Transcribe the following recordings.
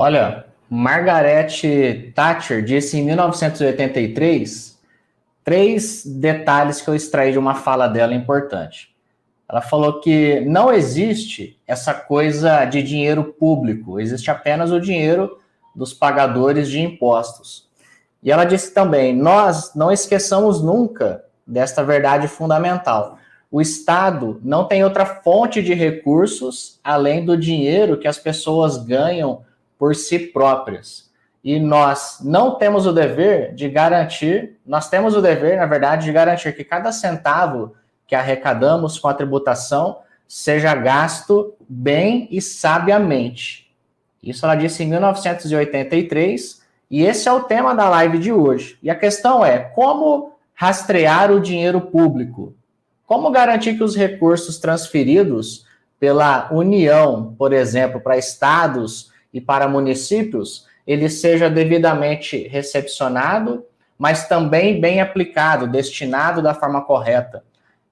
Olha, Margaret Thatcher disse em 1983 três detalhes que eu extraí de uma fala dela importante. Ela falou que não existe essa coisa de dinheiro público, existe apenas o dinheiro dos pagadores de impostos. E ela disse também, nós não esqueçamos nunca desta verdade fundamental. O Estado não tem outra fonte de recursos além do dinheiro que as pessoas ganham por si próprias. E nós não temos o dever de garantir, nós temos o dever, na verdade, de garantir que cada centavo que arrecadamos com a tributação seja gasto bem e sabiamente. Isso ela disse em 1983, e esse é o tema da live de hoje. E a questão é, como rastrear o dinheiro público? Como garantir que os recursos transferidos pela União, por exemplo, para estados e para municípios, ele seja devidamente recepcionado, mas também bem aplicado, destinado da forma correta.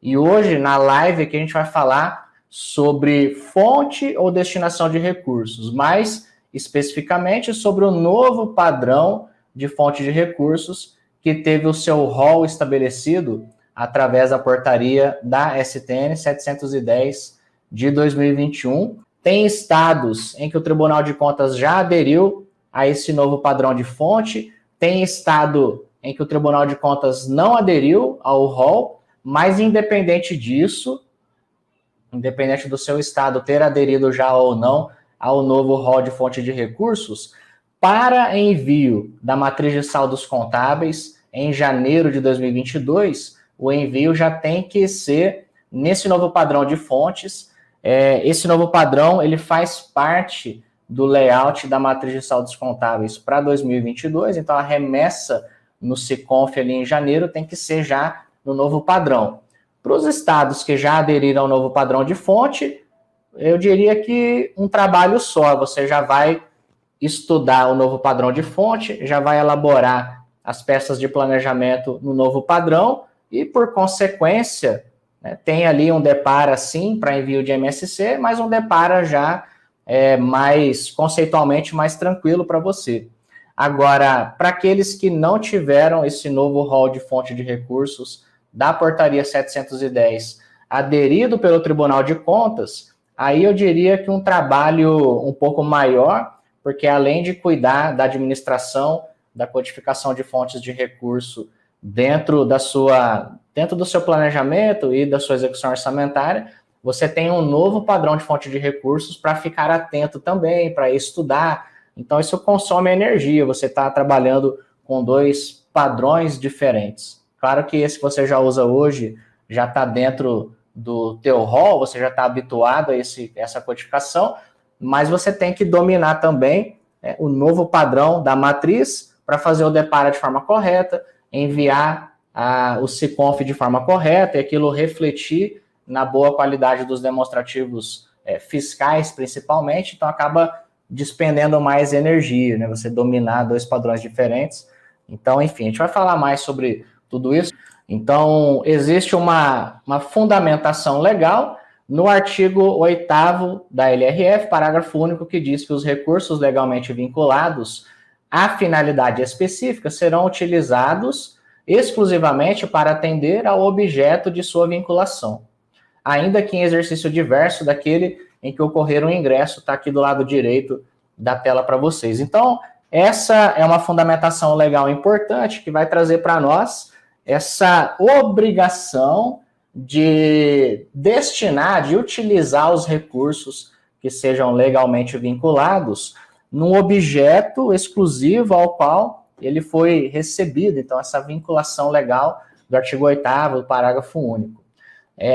E hoje, na live aqui, a gente vai falar sobre fonte ou destinação de recursos, mais especificamente sobre o novo padrão de fonte de recursos que teve o seu rol estabelecido através da portaria da STN 710 de 2021. Tem estados em que o Tribunal de Contas já aderiu a esse novo padrão de fonte, tem estado em que o Tribunal de Contas não aderiu ao rol, mas independente disso, independente do seu estado ter aderido já ou não ao novo rol de fonte de recursos, para envio da matriz de saldos contábeis em janeiro de 2022, o envio já tem que ser nesse novo padrão de fontes. Esse novo padrão ele faz parte do layout da matriz de saldos contábeis para 2022, então a remessa no Siconf ali em janeiro tem que ser já no novo padrão. Para os estados que já aderiram ao novo padrão de fonte, eu diria que um trabalho só, você já vai estudar o novo padrão de fonte, já vai elaborar as peças de planejamento no novo padrão e, por consequência, né, tem ali um depara, sim, para envio de MSC, mas um depara já mais conceitualmente mais tranquilo para você. Agora, para aqueles que não tiveram esse novo rol de fonte de recursos da portaria 710 aderido pelo Tribunal de Contas, aí eu diria que um trabalho um pouco maior, porque além de cuidar da administração, da codificação de fontes de recurso dentro do seu planejamento e da sua execução orçamentária, você tem um novo padrão de fonte de recursos para ficar atento também, para estudar. Então, isso consome energia, você está trabalhando com dois padrões diferentes. Claro que esse que você já usa hoje já está dentro do teu rol, você já está habituado a essa codificação, mas você tem que dominar também o novo padrão da matriz para fazer o depara de forma correta, enviar o Siconf de forma correta e aquilo refletir na boa qualidade dos demonstrativos fiscais, principalmente, então acaba despendendo mais energia, né? Você dominar dois padrões diferentes. Então, enfim, a gente vai falar mais sobre tudo isso. Então, existe uma fundamentação legal no artigo 8º da LRF, parágrafo único, que diz que os recursos legalmente vinculados à finalidade específica serão utilizados exclusivamente para atender ao objeto de sua vinculação, ainda que em exercício diverso daquele em que ocorrer um ingresso, está aqui do lado direito da tela para vocês. Então, essa é uma fundamentação legal importante que vai trazer para nós essa obrigação de destinar, de utilizar os recursos que sejam legalmente vinculados num objeto exclusivo ao qual ele foi recebido. Então, essa vinculação legal do artigo 8º, parágrafo único.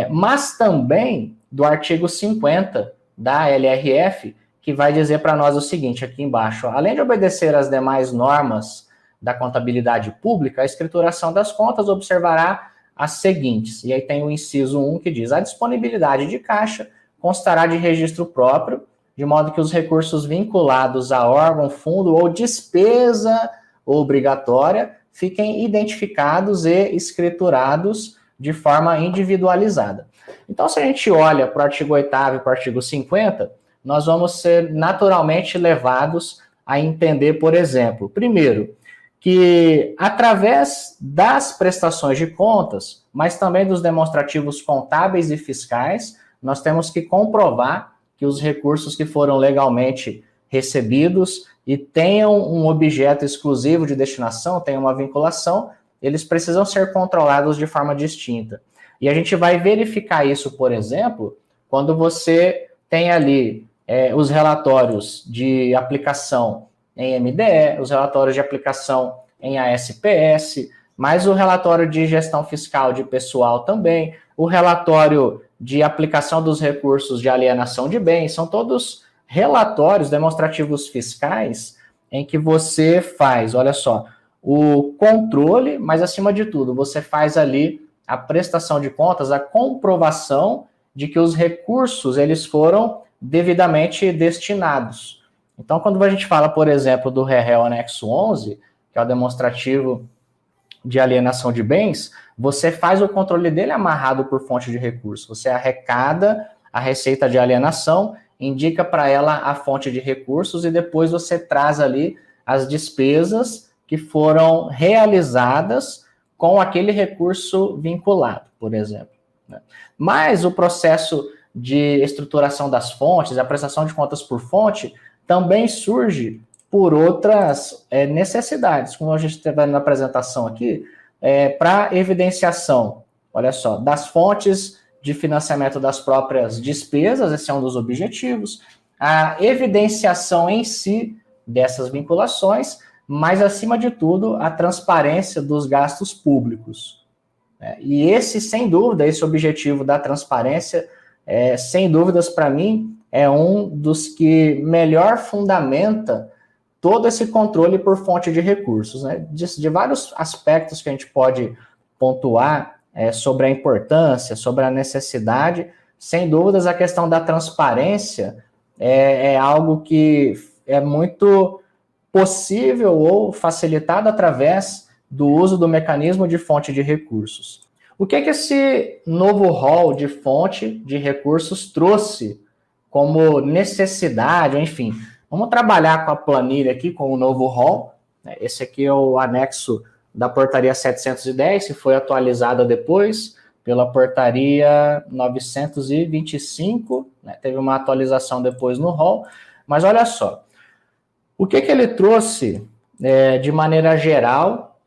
Mas também do artigo 50 da LRF, que vai dizer para nós o seguinte, aqui embaixo, além de obedecer às demais normas da contabilidade pública, a escrituração das contas observará as seguintes, e aí tem o inciso 1 que diz, a disponibilidade de caixa constará de registro próprio, de modo que os recursos vinculados a órgão, fundo ou despesa obrigatória fiquem identificados e escriturados de forma individualizada. Então, se a gente olha para o artigo 8º e para o artigo 50, nós vamos ser naturalmente levados a entender, por exemplo, primeiro, que através das prestações de contas, mas também dos demonstrativos contábeis e fiscais, nós temos que comprovar que os recursos que foram legalmente recebidos e tenham um objeto exclusivo de destinação, tenham uma vinculação, eles precisam ser controlados de forma distinta. E a gente vai verificar isso, por exemplo, quando você tem ali os relatórios de aplicação em MDE, os relatórios de aplicação em ASPS, mais o relatório de gestão fiscal de pessoal também, o relatório de aplicação dos recursos de alienação de bens, são todos relatórios demonstrativos fiscais em que você faz, olha só, o controle, mas acima de tudo, você faz ali a prestação de contas, a comprovação de que os recursos eles foram devidamente destinados. Então, quando a gente fala, por exemplo, do REREL anexo 11, que é o demonstrativo de alienação de bens, você faz o controle dele amarrado por fonte de recurso. Você arrecada a receita de alienação, indica para ela a fonte de recursos e depois você traz ali as despesas que foram realizadas com aquele recurso vinculado, por exemplo. Mas o processo de estruturação das fontes, a prestação de contas por fonte, também surge por outras necessidades, como a gente teve na apresentação aqui, para evidenciação, olha só, das fontes de financiamento das próprias despesas, esse é um dos objetivos, a evidenciação em si dessas vinculações, mas, acima de tudo, a transparência dos gastos públicos. E esse, sem dúvida, esse objetivo da transparência, sem dúvidas, para mim, é um dos que melhor fundamenta todo esse controle por fonte de recursos, né? De vários aspectos que a gente pode pontuar sobre a importância, sobre a necessidade, sem dúvidas, a questão da transparência é algo que é muito possível ou facilitado através do uso do mecanismo de fonte de recursos. O que esse novo rol de fonte de recursos trouxe como necessidade, enfim, vamos trabalhar com a planilha aqui, com o novo rol. Esse aqui é o anexo da portaria 710, que foi atualizada depois pela portaria 925, né? Teve uma atualização depois no rol, mas olha só, o que ele trouxe de maneira geral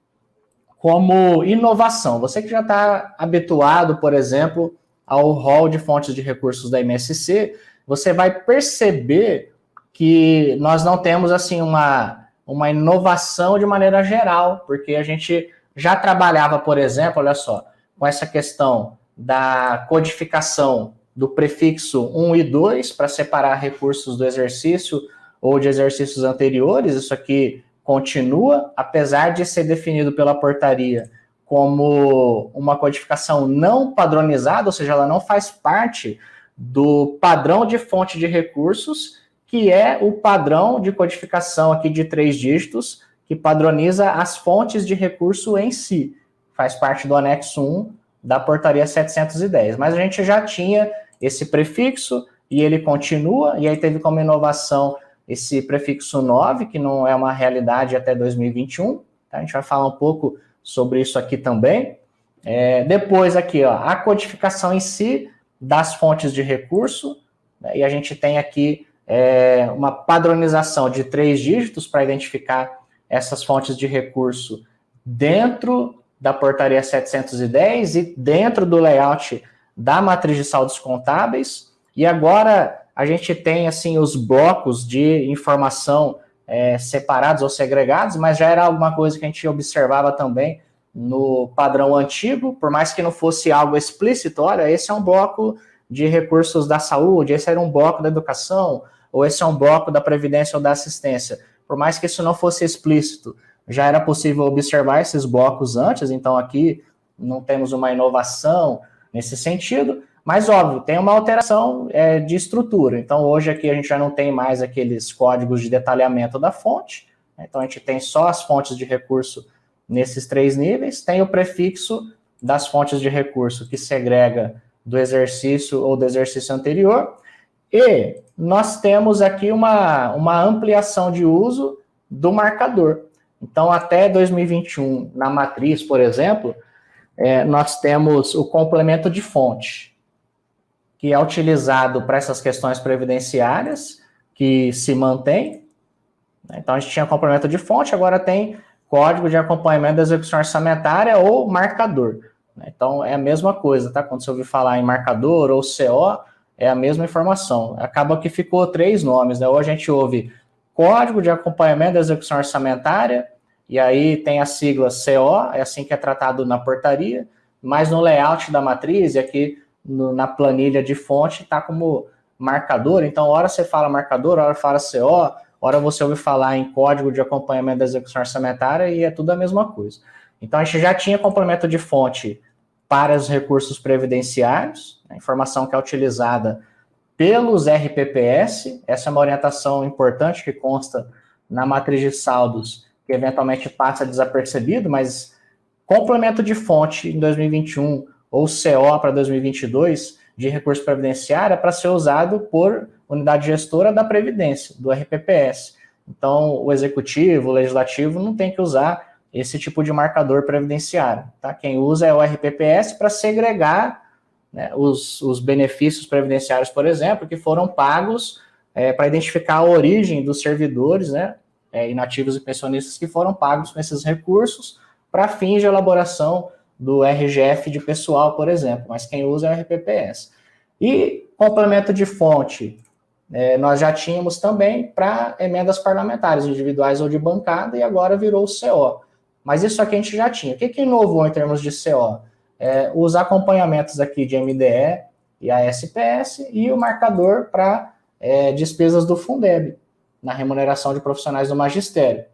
como inovação? Você que já está habituado, por exemplo, ao rol de fontes de recursos da MSC, você vai perceber que nós não temos assim uma inovação de maneira geral, porque a gente já trabalhava, por exemplo, olha só, com essa questão da codificação do prefixo 1 e 2 para separar recursos do exercício ou de exercícios anteriores. Isso aqui continua, apesar de ser definido pela portaria como uma codificação não padronizada, ou seja, ela não faz parte do padrão de fonte de recursos, que é o padrão de codificação aqui de 3 dígitos, que padroniza as fontes de recurso em si. Faz parte do anexo 1 da portaria 710. Mas a gente já tinha esse prefixo e ele continua, e aí teve como inovação esse prefixo 9, que não é uma realidade até 2021. Tá? A gente vai falar um pouco sobre isso aqui também. Depois aqui, ó, a codificação em si das fontes de recurso, né? E a gente tem aqui uma padronização de 3 dígitos para identificar essas fontes de recurso dentro da portaria 710 e dentro do layout da matriz de saldos contábeis. E agora a gente tem assim os blocos de informação separados ou segregados, mas já era alguma coisa que a gente observava também no padrão antigo, por mais que não fosse algo explícito. Olha, esse é um bloco de recursos da saúde, esse era um bloco da educação, ou esse é um bloco da previdência ou da assistência. Por mais que isso não fosse explícito, já era possível observar esses blocos antes, então aqui não temos uma inovação nesse sentido, mas óbvio, tem uma alteração de estrutura. Então hoje aqui a gente já não tem mais aqueles códigos de detalhamento da fonte, então a gente tem só as fontes de recurso nesses 3 níveis, tem o prefixo das fontes de recurso que segrega do exercício ou do exercício anterior, E nós temos aqui uma ampliação de uso do marcador. Então, até 2021, na matriz, por exemplo, nós temos o complemento de fonte, que é utilizado para essas questões previdenciárias, que se mantém. Então, a gente tinha complemento de fonte, agora tem código de acompanhamento da execução orçamentária ou marcador. Então, é a mesma coisa, tá? Quando você ouvir falar em marcador ou CO, é a mesma informação. Acaba que ficou 3 nomes, né? Ou a gente ouve código de acompanhamento da execução orçamentária, e aí tem a sigla CO, é assim que é tratado na portaria, mas no layout da matriz, e aqui na planilha de fonte, está como marcador. Então, hora você fala marcador, hora fala CO, hora você ouve falar em código de acompanhamento da execução orçamentária, e é tudo a mesma coisa. Então, a gente já tinha complemento de fonte para os recursos previdenciários, a informação que é utilizada pelos RPPS, essa é uma orientação importante que consta na matriz de saldos, que eventualmente passa desapercebido, mas complemento de fonte em 2021 ou CO para 2022 de recurso previdenciário é para ser usado por unidade gestora da Previdência, do RPPS. Então, o executivo, o legislativo não tem que usar esse tipo de marcador previdenciário. Tá? Quem usa é o RPPS para segregar, né, os benefícios previdenciários, por exemplo, que foram pagos para identificar a origem dos servidores, né, inativos e pensionistas que foram pagos com esses recursos para fins de elaboração do RGF de pessoal, por exemplo, mas quem usa é o RPPS. E complemento de fonte, nós já tínhamos também para emendas parlamentares, individuais ou de bancada, e agora virou o CO. Mas isso aqui a gente já tinha. O que inovou em termos de CO? Os acompanhamentos aqui de MDE e a SPS e o marcador para despesas do Fundeb, na remuneração de profissionais do magistério.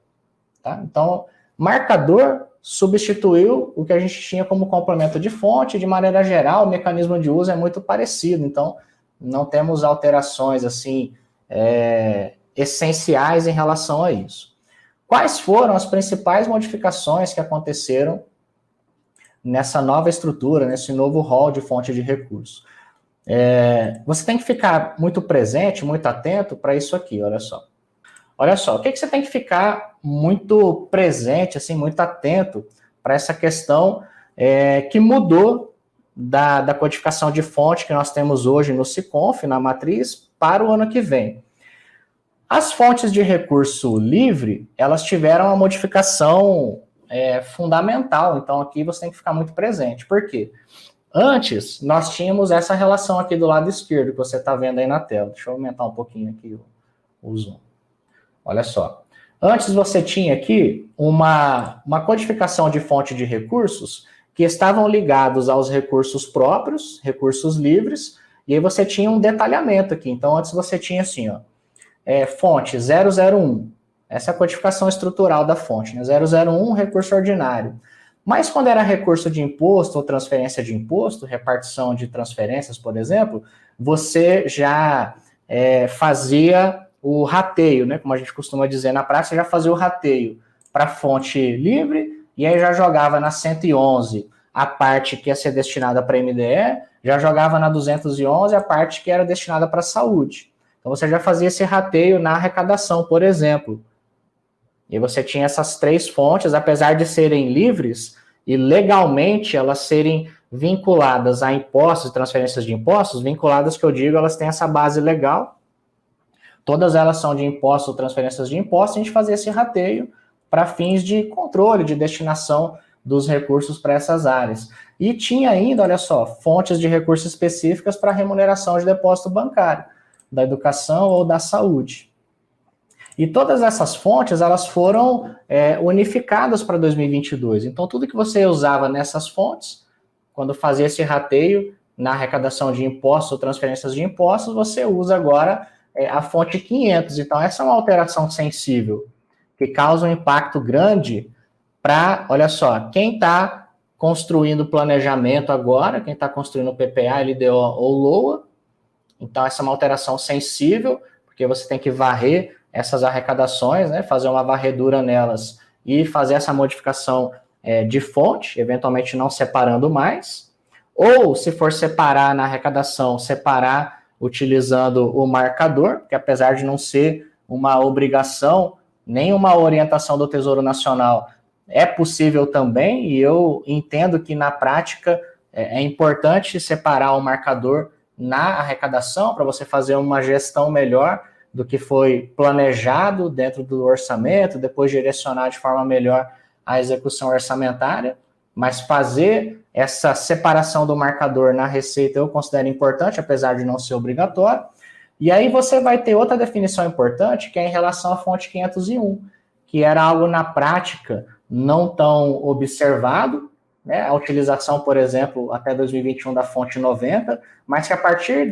Tá? Então, marcador substituiu o que a gente tinha como complemento de fonte. De maneira geral, o mecanismo de uso é muito parecido, então não temos alterações assim essenciais em relação a isso. Quais foram as principais modificações que aconteceram nessa nova estrutura, nesse novo rol de fonte de recurso? Você tem que ficar muito presente, muito atento para isso aqui, olha só. Olha só, o que você tem que ficar muito presente, assim, muito atento para essa questão que mudou da codificação de fonte que nós temos hoje no SICONF, na matriz, para o ano que vem. As fontes de recurso livre, elas tiveram uma modificação fundamental, então aqui você tem que ficar muito presente. Por quê? Antes, nós tínhamos essa relação aqui do lado esquerdo, que você está vendo aí na tela. Deixa eu aumentar um pouquinho aqui o zoom. Olha só. Antes você tinha aqui uma codificação de fonte de recursos que estavam ligados aos recursos próprios, recursos livres, e aí você tinha um detalhamento aqui. Então, antes você tinha assim, ó, fonte 001. Essa é a codificação estrutural da fonte, né? 001, recurso ordinário. Mas quando era recurso de imposto ou transferência de imposto, repartição de transferências, por exemplo, você já fazia o rateio, né? Como a gente costuma dizer na prática, já fazia o rateio para fonte livre, e aí já jogava na 111 a parte que ia ser destinada para MDE, já jogava na 211 a parte que era destinada para saúde. Então você já fazia esse rateio na arrecadação, por exemplo. E você tinha essas 3 fontes, apesar de serem livres e legalmente elas serem vinculadas a impostos, transferências de impostos, vinculadas que eu digo, elas têm essa base legal. Todas elas são de impostos ou transferências de impostos, a gente fazia esse rateio para fins de controle, de destinação dos recursos para essas áreas. E tinha ainda, olha só, fontes de recursos específicas para remuneração de depósito bancário, da educação ou da saúde. E todas essas fontes, elas foram unificadas para 2022. Então, tudo que você usava nessas fontes, quando fazia esse rateio na arrecadação de impostos ou transferências de impostos, você usa agora a fonte 500. Então, essa é uma alteração sensível, que causa um impacto grande para, olha só, quem está construindo o planejamento agora, quem está construindo o PPA, LDO ou LOA. Então, essa é uma alteração sensível, porque você tem que varrer essas arrecadações, né, fazer uma varredura nelas e fazer essa modificação de fonte, eventualmente não separando mais. Ou, se for separar na arrecadação, separar utilizando o marcador, que apesar de não ser uma obrigação, nem uma orientação do Tesouro Nacional, é possível também, e eu entendo que na prática é importante separar o marcador na arrecadação para você fazer uma gestão melhor do que foi planejado dentro do orçamento, depois direcionar de forma melhor a execução orçamentária, mas fazer essa separação do marcador na receita eu considero importante, apesar de não ser obrigatório. E aí você vai ter outra definição importante, que é em relação à fonte 501, que era algo na prática não tão observado, né? A utilização, por exemplo, até 2021 da fonte 90, mas que a partir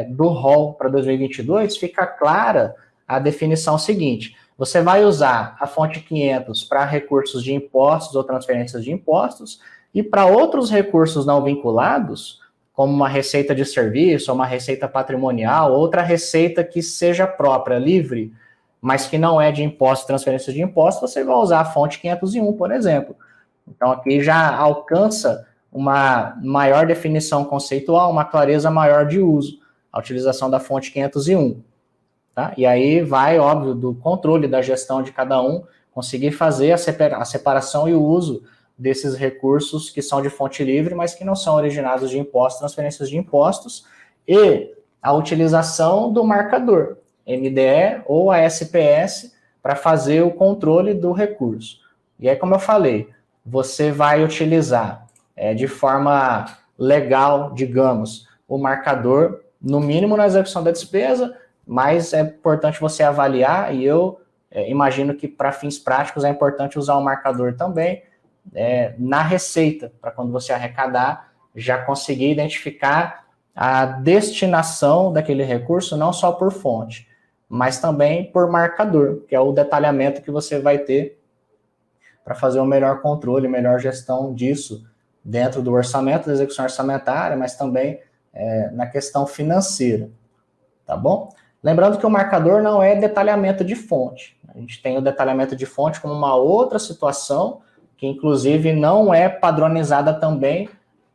do rol para 2022 fica clara a definição seguinte: você vai usar a fonte 500 para recursos de impostos ou transferências de impostos, e para outros recursos não vinculados, como uma receita de serviço, uma receita patrimonial, outra receita que seja própria, livre, mas que não é de impostos, transferências de impostos, você vai usar a fonte 501, por exemplo. Então, aqui já alcança uma maior definição conceitual, uma clareza maior de uso, a utilização da fonte 501. Tá? E aí vai, óbvio, do controle da gestão de cada um, conseguir fazer a separação e o uso desses recursos que são de fonte livre, mas que não são originados de impostos, transferências de impostos, e a utilização do marcador, MDE ou a SPS, para fazer o controle do recurso. E aí, como eu falei, você vai utilizar de forma legal, digamos, o marcador, no mínimo na execução da despesa, mas é importante você avaliar, e eu imagino que para fins práticos é importante usar o marcador também na receita, para quando você arrecadar, já conseguir identificar a destinação daquele recurso, não só por fonte, mas também por marcador, que é o detalhamento que você vai ter para fazer um melhor controle, melhor gestão disso dentro do orçamento, da execução orçamentária, mas também na questão financeira, tá bom? Lembrando que o marcador não é detalhamento de fonte. A gente tem o detalhamento de fonte como uma outra situação, que inclusive não é padronizada também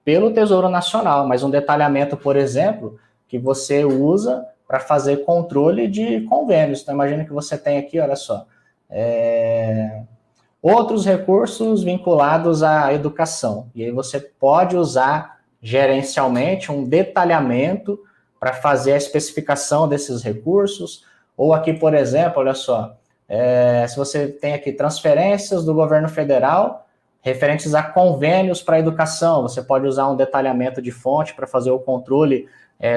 pelo Tesouro Nacional, mas um detalhamento, por exemplo, que você usa para fazer controle de convênios. Então, imagina que você tem aqui, olha só, outros recursos vinculados à educação. E aí você pode usar gerencialmente um detalhamento para fazer a especificação desses recursos. Ou aqui, por exemplo, olha só, se você tem aqui transferências do governo federal referentes a convênios para a educação, você pode usar um detalhamento de fonte para fazer o controle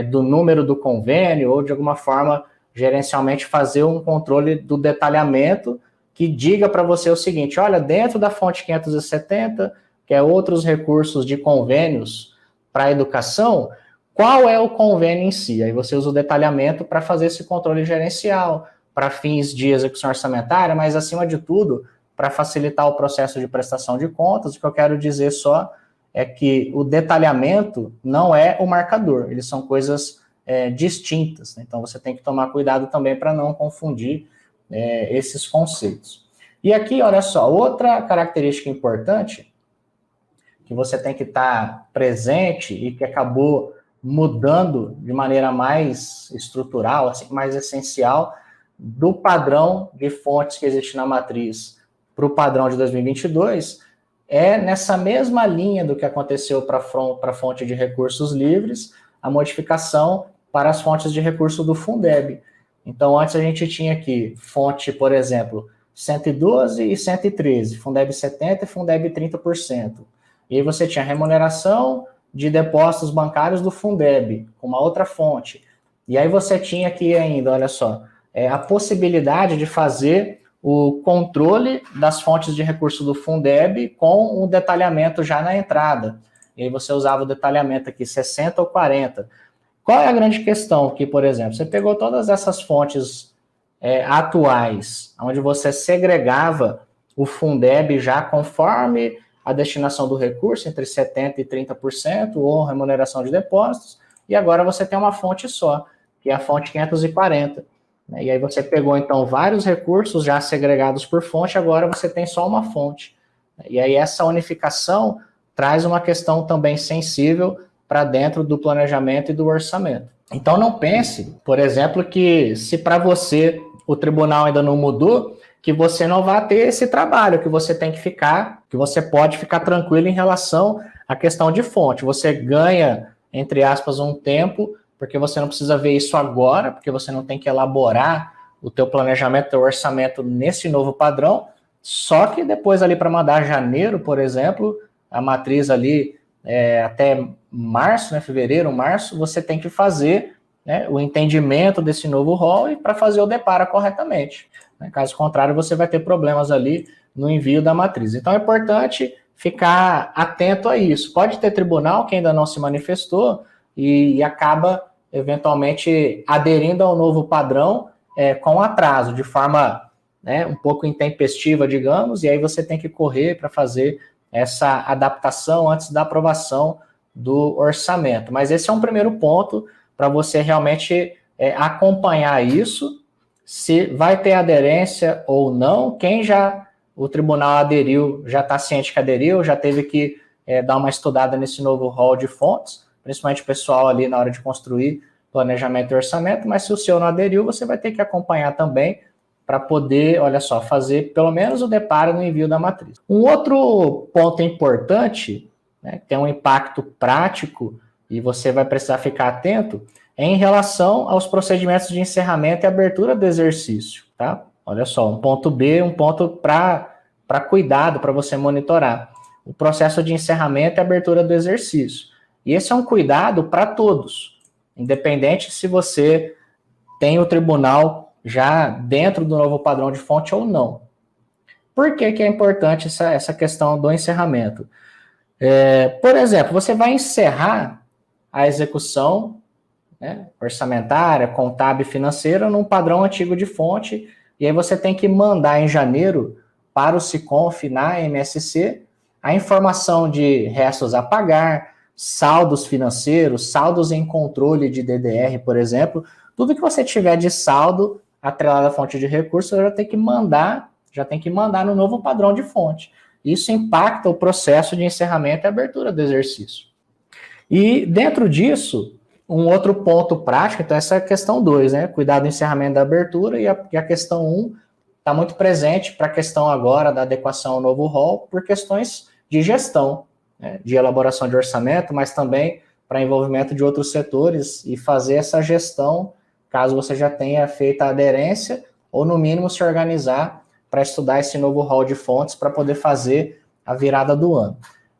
do número do convênio, ou de alguma forma, gerencialmente, fazer um controle do detalhamento que diga para você o seguinte: olha, dentro da fonte 570, que é outros recursos de convênios para a educação, qual é o convênio em si? Aí você usa o detalhamento para fazer esse controle gerencial, para fins de execução orçamentária, mas, acima de tudo, para facilitar o processo de prestação de contas. O que eu quero dizer só é que o detalhamento não é o marcador, eles são coisas distintas, né? Então, você tem que tomar cuidado também para não confundir esses conceitos. E aqui, olha só, outra característica importante que você tem que estar presente e que acabou mudando de maneira mais estrutural, assim, mais essencial, do padrão de fontes que existe na matriz para o padrão de 2022, nessa mesma linha do que aconteceu para a fonte de recursos livres, a modificação para as fontes de recurso do Fundeb. Então, antes a gente tinha aqui fonte, por exemplo, 112 e 113, Fundeb 70% e Fundeb 30%. E aí você tinha remuneração de depósitos bancários do Fundeb, com uma outra fonte. E aí você tinha aqui ainda, olha só, a possibilidade de fazer o controle das fontes de recurso do Fundeb com um detalhamento já na entrada. E aí você usava o detalhamento aqui, 60 ou 40. Qual é a grande questão aqui, por exemplo? Você pegou todas essas fontes atuais, onde você segregava o Fundeb já conforme a destinação do recurso, entre 70% e 30%, ou remuneração de depósitos, e agora você tem uma fonte só, que é a fonte 540. E aí você pegou, então, vários recursos já segregados por fonte, agora você tem só uma fonte. E aí essa unificação traz uma questão também sensível para dentro do planejamento e do orçamento. Então não pense, por exemplo, que se para você o tribunal ainda não mudou, que você não vai ter esse trabalho, que você tem que ficar, que você pode ficar tranquilo em relação à questão de fonte. Você ganha, entre aspas, um tempo, porque você não precisa ver isso agora, porque você não tem que elaborar o teu planejamento, o teu orçamento nesse novo padrão, só que depois ali para mandar janeiro, por exemplo, a matriz ali até março, né, fevereiro, março, você tem que fazer, né, o entendimento desse novo rol e para fazer o depara corretamente. Né? Caso contrário, você vai ter problemas ali no envio da matriz. Então é importante ficar atento a isso. Pode ter tribunal que ainda não se manifestou e acaba eventualmente aderindo ao novo padrão com atraso, de forma um pouco intempestiva, digamos, e aí você tem que correr para fazer essa adaptação antes da aprovação do orçamento. Mas esse é um primeiro ponto para você realmente acompanhar isso, se vai ter aderência ou não. Quem o tribunal aderiu, já está ciente que aderiu, já teve que dar uma estudada nesse novo rol de fontes, principalmente o pessoal ali na hora de construir planejamento e orçamento, mas se o seu não aderiu, você vai ter que acompanhar também para poder, olha só, fazer pelo menos o deparo no envio da matriz. Um outro ponto importante, né, que tem um impacto prático e você vai precisar ficar atento, é em relação aos procedimentos de encerramento e abertura do exercício, tá? Olha só, um ponto B, um ponto para cuidado, para você monitorar. O processo de encerramento e abertura do exercício. E esse é um cuidado para todos, independente se você tem o tribunal já dentro do novo padrão de fonte ou não. Por que é importante essa questão do encerramento? Por exemplo, você vai encerrar a execução, né, orçamentária, contábil e financeira num padrão antigo de fonte, e aí você tem que mandar em janeiro para o SICONF na MSC a informação de restos a pagar, saldos financeiros, saldos em controle de DDR, por exemplo, tudo que você tiver de saldo atrelado à fonte de recursos, já tem que mandar no novo padrão de fonte. Isso impacta o processo de encerramento e abertura do exercício. E dentro disso, um outro ponto prático, então essa é a questão 2, né? Cuidado do encerramento da abertura, e a questão 1 está muito presente para a questão agora da adequação ao novo rol, por questões de gestão, né? De elaboração de orçamento, mas também para envolvimento de outros setores e fazer essa gestão, caso você já tenha feito a aderência, ou no mínimo se organizar para estudar esse novo rol de fontes para poder fazer a virada do ano.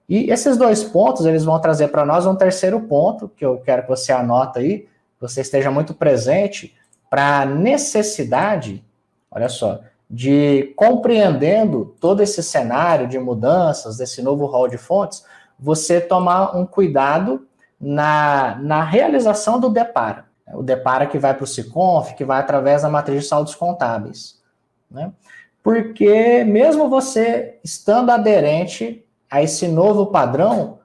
E esses 2 pontos, eles vão trazer para nós um terceiro ponto, que eu quero que você anota aí, que você esteja muito presente, para a necessidade, olha só, de compreendendo todo esse cenário de mudanças, desse novo rol de fontes, você tomar um cuidado na realização do depara. O depara que vai para o SICONF, que vai através da matriz de saldos contábeis, né? Porque mesmo você estando aderente a esse novo padrão,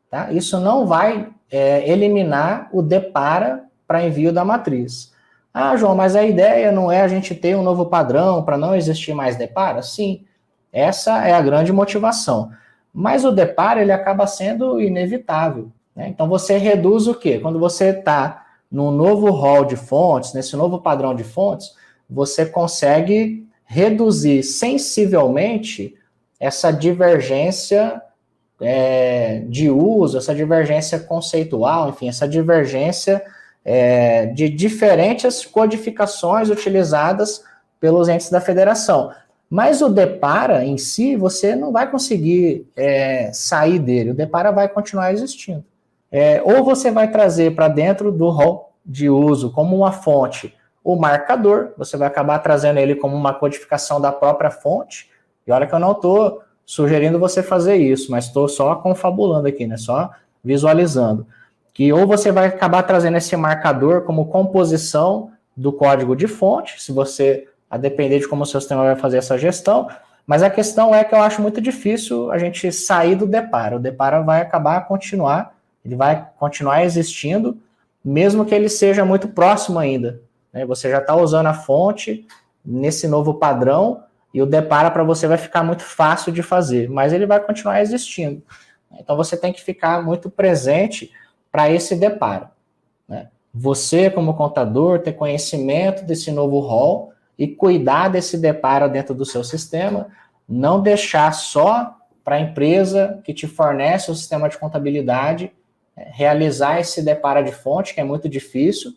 tá? Isso não vai eliminar o depara para envio da matriz. Ah, João, mas a ideia não é a gente ter um novo padrão para não existir mais depara? Sim, essa é a grande motivação. Mas o depara, ele acaba sendo inevitável, né? Então você reduz o quê? Quando você está no novo rol de fontes, nesse novo padrão de fontes, você consegue reduzir sensivelmente essa divergência de uso, essa divergência conceitual, enfim, essa divergência de diferentes codificações utilizadas pelos entes da federação. Mas o depara em si, você não vai conseguir sair dele, o depara vai continuar existindo. Ou você vai trazer para dentro do rol de uso como uma fonte o marcador, você vai acabar trazendo ele como uma codificação da própria fonte, e olha que eu não estou sugerindo você fazer isso, mas estou só confabulando aqui, né? Só visualizando. Que ou você vai acabar trazendo esse marcador como composição do código de fonte, se você, a depender de como o seu sistema vai fazer essa gestão, mas a questão é que eu acho muito difícil a gente sair do depara. O depara vai acabar ele vai continuar existindo, mesmo que ele seja muito próximo ainda, né? Você já está usando a fonte nesse novo padrão, e o depara para você vai ficar muito fácil de fazer, mas ele vai continuar existindo. Então você tem que ficar muito presente para esse deparo, né? Você, como contador, ter conhecimento desse novo rol e cuidar desse deparo dentro do seu sistema, não deixar só para a empresa que te fornece o sistema de contabilidade realizar esse deparo de fonte, que é muito difícil,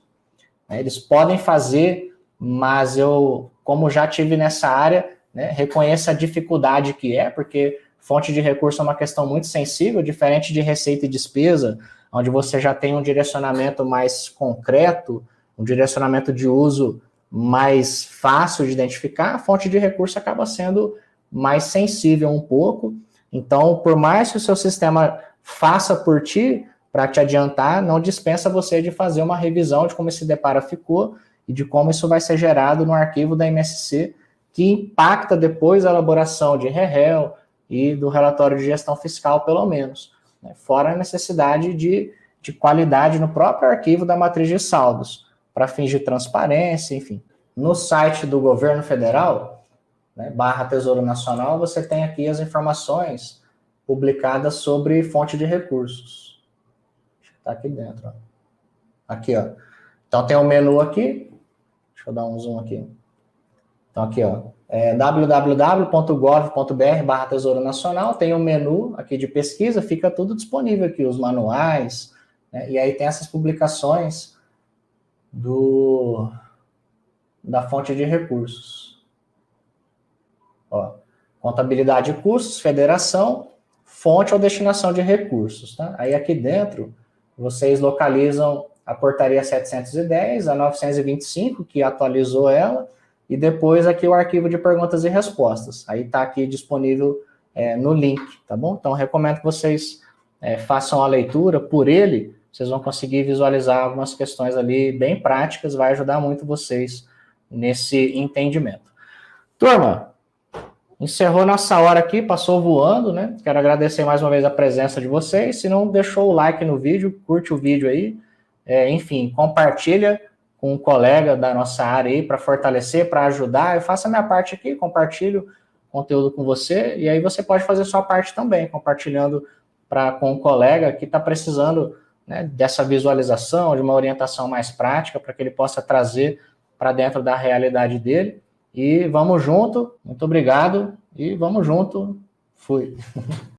né? Eles podem fazer, mas eu, como já tive nessa área, né, reconheço a dificuldade que é, porque fonte de recurso é uma questão muito sensível, diferente de receita e despesa, onde você já tem um direcionamento mais concreto, um direcionamento de uso mais fácil de identificar, a fonte de recurso acaba sendo mais sensível um pouco. Então, por mais que o seu sistema faça por ti, para te adiantar, não dispensa você de fazer uma revisão de como esse deparo ficou e de como isso vai ser gerado no arquivo da MSC, que impacta depois a elaboração de REREL e do relatório de gestão fiscal, pelo menos, né? Fora a necessidade de qualidade no próprio arquivo da matriz de saldos, para fins de transparência, enfim. No site do governo federal, né, / Tesouro Nacional, você tem aqui as informações publicadas sobre fonte de recursos. Está aqui dentro. Ó. Aqui, ó. Então tem um menu aqui. Deixa eu dar um zoom aqui. Então aqui, ó. www.gov.br / Tesouro Nacional. Tem um menu aqui de pesquisa. Fica tudo disponível aqui. Os manuais. Né, e aí tem essas publicações da fonte de recursos. Ó. Contabilidade e custos, federação, fonte ou destinação de recursos. Tá? Aí aqui dentro vocês localizam a portaria 710, a 925, que atualizou ela, e depois aqui o arquivo de perguntas e respostas. Aí está aqui disponível no link, tá bom? Então, recomendo que vocês façam a leitura por ele, vocês vão conseguir visualizar algumas questões ali bem práticas, vai ajudar muito vocês nesse entendimento. Turma, encerrou nossa hora aqui, passou voando, né? Quero agradecer mais uma vez a presença de vocês. Se não deixou o like no vídeo, curte o vídeo aí. Enfim, compartilha com um colega da nossa área aí para fortalecer, para ajudar. Eu faço a minha parte aqui, compartilho conteúdo com você e aí você pode fazer a sua parte também, compartilhando com um colega que está precisando, né, dessa visualização, de uma orientação mais prática para que ele possa trazer para dentro da realidade dele. E vamos junto, muito obrigado, e vamos junto, fui.